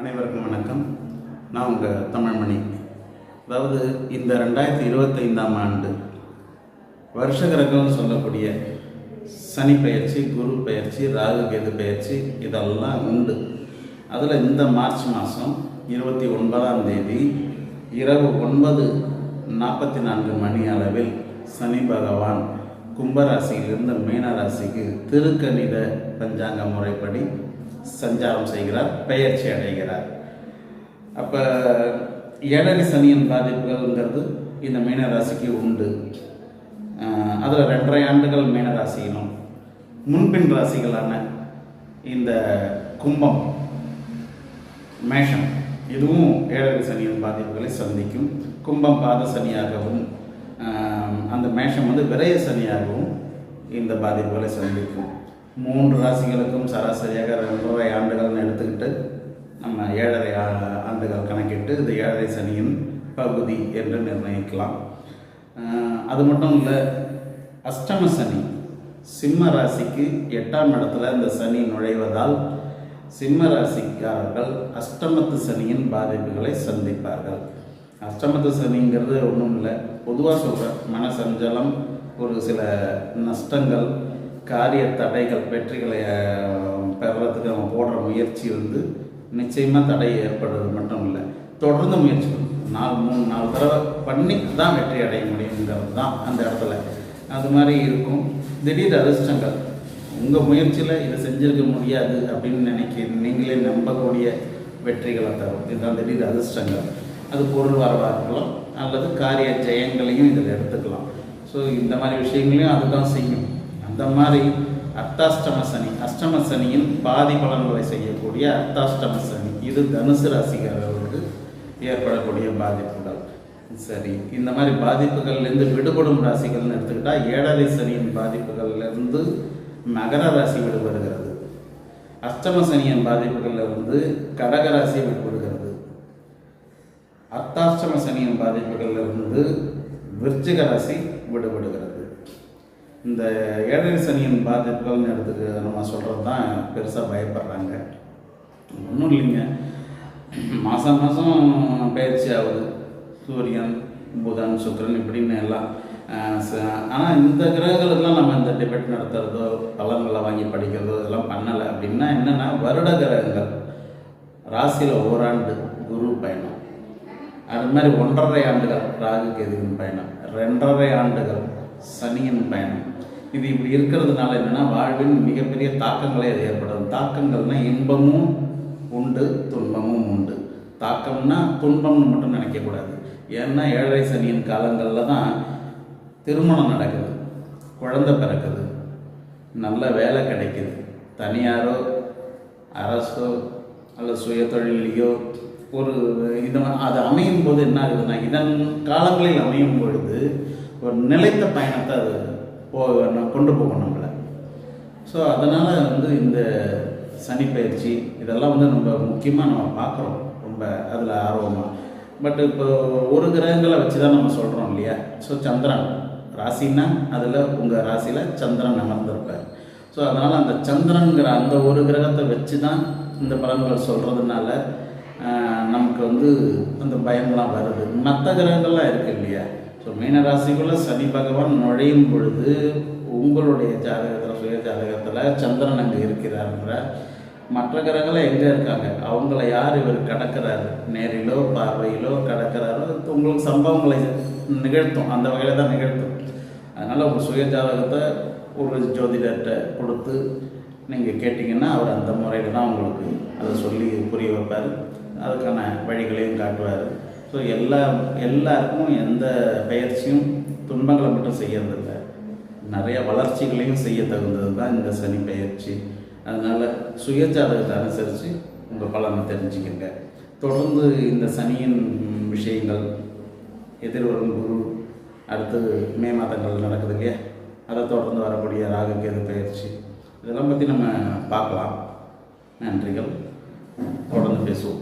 அனைவருக்கும் வணக்கம். நான் உங்கள் தமிழ்மணி. அதாவது இந்த 2025ஆம் ஆண்டு வருஷகிரகம்னு சொல்லக்கூடிய சனி பெயர்ச்சி, குரு பெயர்ச்சி, ராகு கேது பெயர்ச்சி இதெல்லாம் உண்டு. அதில் இந்த மார்ச் மாதம் 29ஆம் தேதி இரவு 9:44 மணி அளவில் சனி பகவான் கும்பராசியிலிருந்து மீனராசிக்கு திருக்கணித பஞ்சாங்க முறைப்படி சஞ்சாரம் செய்கிறார், பெயர்ச்சி அடைகிறார். அப்போ ஏழரை சனியின் பாதிப்புகள்ங்கிறது இந்த மீனராசிக்கு உண்டு. அதில் 2.5 ஆண்டுகள் மீனராசியிலும் முன்பின் ராசிகளான இந்த கும்பம், மேஷம் இதுவும் ஏழரை சனியின் பாதிப்புகளை சந்திக்கும். கும்பம் பாத சனியாகவும் அந்த மேஷம் விரய சனியாகவும் இந்த பாதிப்புகளை சந்திக்கும். 3 ராசிகளுக்கும் சராசரியாக 2.5 ஆண்டுகள்னு எடுத்துக்கிட்டு நம்ம 7.5 ஆண்டுகள் கணக்கிட்டு இது ஏழரை சனியின் பகுதி என்று நிர்ணயிக்கலாம். அது மட்டும் இல்லை, அஷ்டம சனி சிம்ம ராசிக்கு 8ஆம் இடத்துல இந்த சனி நுழைவதால் சிம்ம ராசிக்காரர்கள் அஷ்டமத்து சனியின் பாதிப்புகளை சந்திப்பார்கள். அஷ்டமத்து சனிங்கிறது ஒன்றும் இல்லை, பொதுவாக சொல்கிறேன், மன சஞ்சலம், ஒரு சில நஷ்டங்கள், காரிய தடைகள், வெற்றிகளை பெறறதுக்கு நம்ம போடுற முயற்சி நிச்சயமாக தடை ஏற்படுறது மட்டும் இல்லை, தொடர்ந்து முயற்சி 3-4 தடவை பண்ணி தான் வெற்றி அடைய முடியுங்கிறது தான் அந்த இடத்துல. அது மாதிரி இருக்கும். திடீர் அதிர்ஷ்டங்கள் உங்கள் முயற்சியில் இதை செஞ்சிருக்க முடியாது அப்படின்னு நீங்களே நம்பக்கூடிய வெற்றிகளை தரும். இதுதான் திடீர் அதிர்ஷ்டங்கள். அது பொருள் வரவாக இருக்கலாம் அல்லது காரிய ஜெயங்களையும் இதில் எடுத்துக்கலாம். ஸோ இந்த மாதிரி விஷயங்களையும் அதுதான் செய்யும். அந்த மாதிரி அர்த்தாஷ்டம சனி, அஷ்டம சனியின் பாதி பலன்களை செய்யக்கூடிய அர்த்தாஷ்டம சனி, இது தனுசு ராசிக்காரர்களுக்கு ஏற்படக்கூடிய பாதிப்புகள். சரி, இந்த மாதிரி பாதிப்புகள்லேருந்து விடுபடும் ராசிகள்னு எடுத்துக்கிட்டால் ஏழரை சனியின் பாதிப்புகள்லேருந்து மகர ராசி விடுபடுகிறது. அஷ்டம சனியின் பாதிப்புகள்லேருந்து கடக ராசி விடுபடுகிறது. அர்த்தாஷ்டம சனியின் பாதிப்புகள்லேருந்து விருச்சிக ராசி விடுபடுகிறது. இந்த ஏழரை சனியின் பாதிப்புகள்னு எடுத்துக்கு நம்ம சொல்கிறது தான் பெருசாக பயப்படுறாங்க. ஒன்றும் இல்லைங்க, மாதம் பயிற்சி ஆகுது. சூரியன், புதன், சுக்கிரன் இப்படின்னு எல்லாம். ஆனால் இந்த கிரகங்களுக்கெல்லாம் நம்ம இந்த டிபேட் நடத்துகிறதோ பலன்களை வாங்கி படிக்கிறதோ இதெல்லாம் பண்ணலை. அப்படின்னா என்னென்னா, வருட கிரகங்கள் ராசியில் ஓராண்டு குரு பயணம், அது மாதிரி 1.5 ஆண்டுகள் ராகு கேதுவின் பயணம், 2.5 ஆண்டுகள் சனியின் பயணம். இது இப்படி இருக்கிறதுனால என்னென்னா, வாழ்வின் மிகப்பெரிய தாக்கங்களே அது ஏற்படும். தாக்கங்கள்னால் இன்பமும் உண்டு, துன்பமும் உண்டு. தாக்கம்னா துன்பம்னு மட்டும் நினைக்கக்கூடாது. ஏன்னா ஏழரை சனியின் காலங்களில் தான் திருமணம் நடக்குது, குழந்தை பிறக்குது, நல்ல வேலை கிடைக்குது, தனியாரோ அரசோ அல்லது சுய தொழிலையோ ஒரு அது அமையும் போது என்ன ஆகுதுன்னா, இதன் காலங்களில் அமையும் பொழுது ஒரு நிலைத்த பயணத்தை அது கொண்டு போகும் நம்மளை. ஸோ அதனால் இந்த சனி பயிற்சி இதெல்லாம் நம்ம முக்கியமாக நம்ம பார்க்குறோம், ரொம்ப அதில் ஆர்வமாக. பட் இப்போ ஒரு கிரகங்களை வச்சு தான் நம்ம சொல்கிறோம் இல்லையா. ஸோ சந்திரன் ராசின்னா அதில் உங்கள் ராசியில் சந்திரன் அமர்ந்திருப்பார். ஸோ அதனால் அந்த சந்திரனுங்கிற அந்த ஒரு கிரகத்தை வச்சு தான் இந்த பலன்கள் சொல்கிறதுனால நமக்கு அந்த பயம்லாம் வருது. மற்ற கிரகங்கள்லாம் இருக்குது இல்லையா. ஸோ மீனராசிக்குள்ளே சனி பகவான் நுழையும் பொழுது உங்களுடைய ஜாதகத்தில், சுய ஜாதகத்தில் சந்திரன் அங்கே இருக்கிறாருன்ற, மற்ற கிரகங்களை எங்கே இருக்காங்க, அவங்கள யார் இவர் கடக்கிறாரு, நேரிலோ பார்வையிலோ கடக்கிறாரோ, உங்களுக்கு சம்பவங்களை நிகழ்த்தும், அந்த வகையில் தான் நிகழ்த்தும். அதனால் உங்கள் சுய ஜாதகத்தை ஒரு ஜோதிடர்கிட்ட கொடுத்து நீங்கள் கேட்டிங்கன்னா அவர் அந்த முறையில் தான் உங்களுக்கு அதை சொல்லி புரிய வைப்பார், அதுக்கான வழிகளையும் காட்டுவார். ஸோ எல்லாருக்கும் எந்த பயிற்சியும் துன்பங்களை மட்டும் செய்யறதில்லை, நிறைய வளர்ச்சிகளையும் செய்ய தகுந்தது தான் இந்த சனி பயிற்சி. அதனால் சுய ஜாதகத்தை அனுசரித்து உங்கள் பலனை தெரிஞ்சுக்கங்க. தொடர்ந்து இந்த சனியின் விஷயங்கள், எதிர்வரும் குரு, அடுத்து மே மாதங்கள் நடக்குது இல்லையா, அதை தொடர்ந்து வரக்கூடிய ராகு கேது பயிற்சி, இதெல்லாம் பற்றி நம்ம பார்க்கலாம். நன்றிகள், தொடர்ந்து பேசுவோம்.